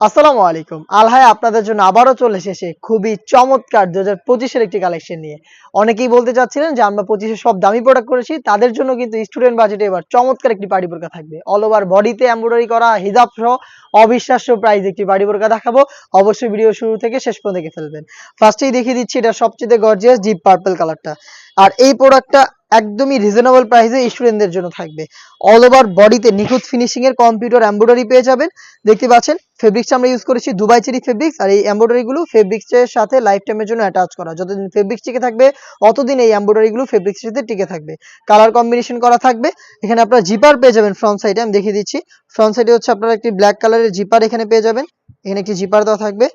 আসসালামু আলাইকুম। আলহায় আপনাদের জন্য আবারও চলে এসেছে খুবই চমৎকার ২০২৫ এর একটি কালেকশন নিয়ে। অনেকেই বলতে চাচ্ছিলেন যে আমরা ২৫ এ সব দামি প্রোডাক্ট করেছি। তাদের জন্য কিন্তু স্টুডেন্ট বাজেটে এবার চমৎকার একটি পার্টি বোরকা থাকবে। অল ওভার বডিতে এমব্রয়ডারি করা হিজাব সহ অবিশ্বাস্য প্রাইস একটি পার্টি বোরকা দেখাবো। অবশ্যই ভিডিও শুরু থেকে শেষ পর্যন্ত দেখে ফেলবেন। ফার্স্টেই দেখিয়ে দিচ্ছি এটা সবচেয়ে গর্জিয়াস ডিপ পার্পল কালারটা। আর এই প্রোডাক্টটা একদমই রিজনেবল প্রাইসে স্টুডেন্টদের জন্য থাকবে। অল ওভার বডিতে নিখুঁত ফিনিশিং এর কম্পিউটার এমব্রয়ডারি পেয়ে যাবেন। দেখতে পাচ্ছেন ফেব্রিক্সটা আমরা ইউজ করেছি দুবাই চেরি ফেব্রিক্স, আর এই এমব্রয়ডারি গুলো ফেব্রিক্সের সাথে লাইফ টাইমের জন্য অ্যাটাচ করা। যতদিন ফেব্রিক্স টিকে থাকবে অতদিন এই এমব্রয়ডারি গুলো ফেব্রিক্সের সাথে টিকে থাকবে। কালার কম্বিনেশন করা থাকবে। এখানে আপনারা জিপার পেয়ে যাবেন ফ্রন্ট সাইডে, আমি দেখিয়ে দিচ্ছি। ফ্রন্ট সাইডে হচ্ছে আপনারা একটি ব্ল্যাক কালারের জিপার এখানে পেয়ে যাবেন। এখানে একটি জিপার দেওয়া থাকবে।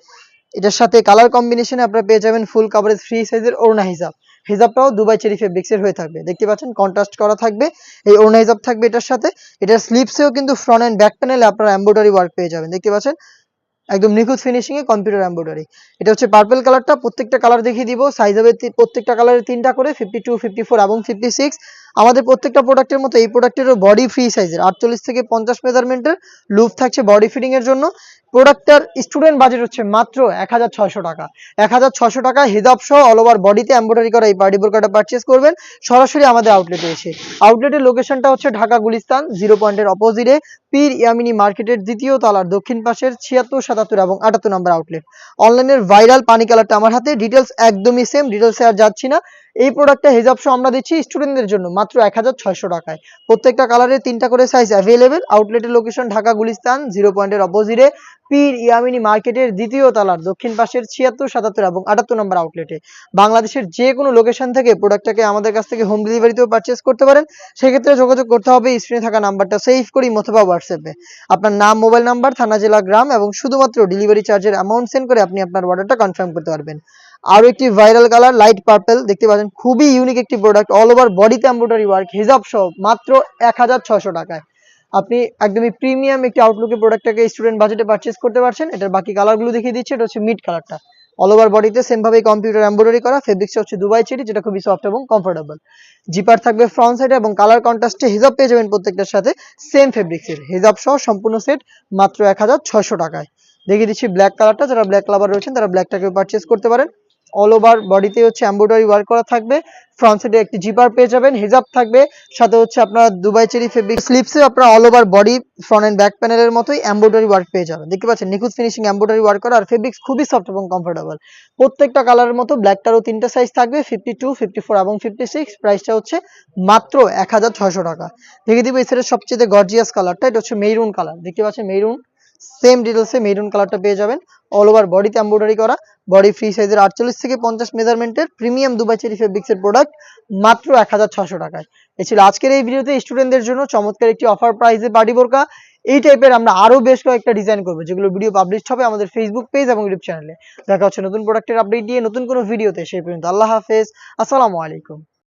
এটার সাথে কালার কম্বিনেশনে আপনারা পেয়ে যাবেন ফুল কাভারেজ ফ্রি সাইজের ওড়না হিজাব। হিজাবটাও দুবাই চেরি ফেব্রিক্সের হয়ে থাকবে। দেখতে পাচ্ছেন কন্ট্রাস্ট করা থাকবে। এই ওড়না হিজাব থাকবে এটার সাথে। এটার স্লিভসেও কিন্তু ফ্রন্ট এন্ড ব্যাক প্যানেলে আপনারা এমব্রয়ডারি ওয়ার্ক পেয়ে যাবেন। দেখতে পাচ্ছেন একদম নিখুঁত ফিনিশিং এ কম্পিউটার এমব্রয়ডারি। এটা হচ্ছে পার্পল কালারটা। প্রত্যেকটা কালার দেখিয়ে দিব। সাইজ হবে প্রত্যেকটা কালারে 3টা করে 52, 54 এবং 56। আমাদের প্রত্যেকটা প্রোডাক্টের মতো এই প্রোডাক্টেরও বডি ফ্রি সাইজের 48 থেকে 50 মেজারমেন্টের লুপ থাকছে বডি ফিটিং এর জন্য। প্রোডাক্টটার স্টুডেন্ট বাজেট হচ্ছে মাত্র ১৬০০ টাকা। ১৬০০ টাকা হিজাব সহ অল ওভার বডিতে এমব্রয়ডারি করা এই পার্টি বোরকাটা পারচেজ করবেন সরাসরি আমাদের আউটলেটে এসে। আউটলেটের লোকেশনটা হচ্ছে ঢাকা গুলিস্তান 0 পয়েন্টের অপোজিটে পীর ইয়ামিনী মার্কেটের দ্বিতীয় তলার দক্ষিণ পাশের ৭৬, ৭৭ এবং ৭৮ নম্বর আউটলেট। অনলাইনের ভাইরাল পানি কালারটা আমার হাতে। ডিটেলস একদমই সেম, ডিটেলসে আর যাচ্ছি না। এই প্রোডাক্টটা হিজাব সহ আমরা দিচ্ছি স্টুডেন্টদের জন্য মাত্র ১৬০০ টাকায়। প্রত্যেকটা কালারে 3টা করে সাইজ অ্যাভেলেবেল। আউটলেটের লোকেশন ঢাকা গুলিস্তান 0 পয়েন্টের অপোজিটে পীর ইয়ামিনী মার্কেটের দ্বিতীয় তলার দক্ষিণ পাশের ৭৬, ৭৭ এবং ৭৮ নম্বর আউটলেটে। বাংলাদেশের যে কোনো লোকেশন থেকে প্রোডাক্টটাকে আমাদের কাছ থেকে হোম ডেলিভারিতেও পারচেজ করতে পারেন। সেক্ষেত্রে যোগাযোগ করতে হবে স্ক্রিনে থাকা নাম্বারটা সেভ করি অথবা হোয়াটসঅ্যাপে। আপনার নাম, মোবাইল নাম্বার, থানা, জেলা, গ্রাম এবং শুধুমাত্র ডেলিভারি চার্জের অ্যামাউন্ট সেন্ড করে আপনি আপনার অর্ডারটা কনফার্ম করতে পারবেন। আরো একটি ভাইরাল কালার লাইট পার্পল দেখতে পাচ্ছেন, খুবই ইউনিক একটি প্রোডাক্ট। অল ওভার বডিতে এমব্রয়ডারি ওয়ার্ক হিজাব সহ মাত্র ১৬০০ টাকায় আপনি একদমই প্রিমিয়াম একটি আউটলুকের প্রোডাক্টটাকে স্টুডেন্ট বাজেটে পারচেজ করতে পারছেন। এটার বাকি কালারগুলো দেখিয়ে দিচ্ছি। এটা হচ্ছে মিড কালারটা। অল ওভার বডিতে সেম ভাবে কম্পিউটার এমব্রয়ডারি করা। ফেব্রিক্সটা হচ্ছে দুবাই চেরি, যেটা খুবই সফট এবং কমফোর্টেবল। জিপার থাকবে ফ্রন্ট সাইডে এবং কালার কন্ট্রাস্টে হিজাব পেয়ে যাবেন প্রত্যেকটার সাথে সেম ফেব্রিক্সের হিজাব সহ সম্পূর্ণ সেট মাত্র ১৬০০ টাকায়। দেখিয়ে দিচ্ছি ব্ল্যাক কালারটা। যারা ব্ল্যাক লাভার রয়েছেন তারা ব্ল্যাকটাকে পারচেজ করতে পারেন। অল ওভার বডিতে হচ্ছে এমব্রয়ডারি ওয়ার্ক করা থাকবে। ফ্রন্ট সাইডে একটি জিপার পেয়ে যাবেন, হিজাব থাকবে সাথে হচ্ছে আপনার দুবাই চেরি ফেব্রিক। স্লিপসে আপনারা all over body front and back প্যানেলের মতোই এমব্রয়ডারি ওয়ার্ক পেয়ে যাবেন। দেখতে পাচ্ছেন নিখুঁত ফিনিশিং এমব্রয়ডারি ওয়ার্ক করা, আর ফেব্রিক্স খুবই সফট এবং কমফোর্টেবল। প্রত্যেকটা কালারের মতো ব্ল্যাকটারও 3টা সাইজ থাকবে 52, 54 এবং 56। প্রাইসটা হচ্ছে মাত্র ১৬০০ টাকা। দেখিয়ে দিব এই সেটের সবচেয়ে গর্জিয়াস কালারটা। এটা হচ্ছে মেরুন কালার। দেখতে পাচ্ছেন মেরুন, সেম ডিটেলসে মেরুন কালারটা পেয়ে যাবেন। অল ওভার বডিতে এমব্রয়ডারি করা, বডি ফ্রি সাইজের 48 থেকে 50 মেজারমেন্টের প্রিমিয়াম দুবাই চেরি ফেব্রিক্সের প্রোডাক্ট মাত্র ১৬০০ টাকায়। এই ছিল আজকের এই ভিডিওতে স্টুডেন্টদের জন্য চমৎকার একটি অফার প্রাইসে পার্টি বোরকা। এই টাইপের আমরা আরো বেশ কয়েকটা ডিজাইন করবো, যেগুলো ভিডিও পাবলিশ হবে আমাদের ফেসবুক পেজ এবং ইউটিউব চ্যানেলে। দেখা হচ্ছে নতুন প্রোডাক্টের আপডেট দিয়ে নতুন কোনো ভিডিওতে। সেই পর্যন্ত আল্লাহ হাফেজ, আসসালামু আলাইকুম।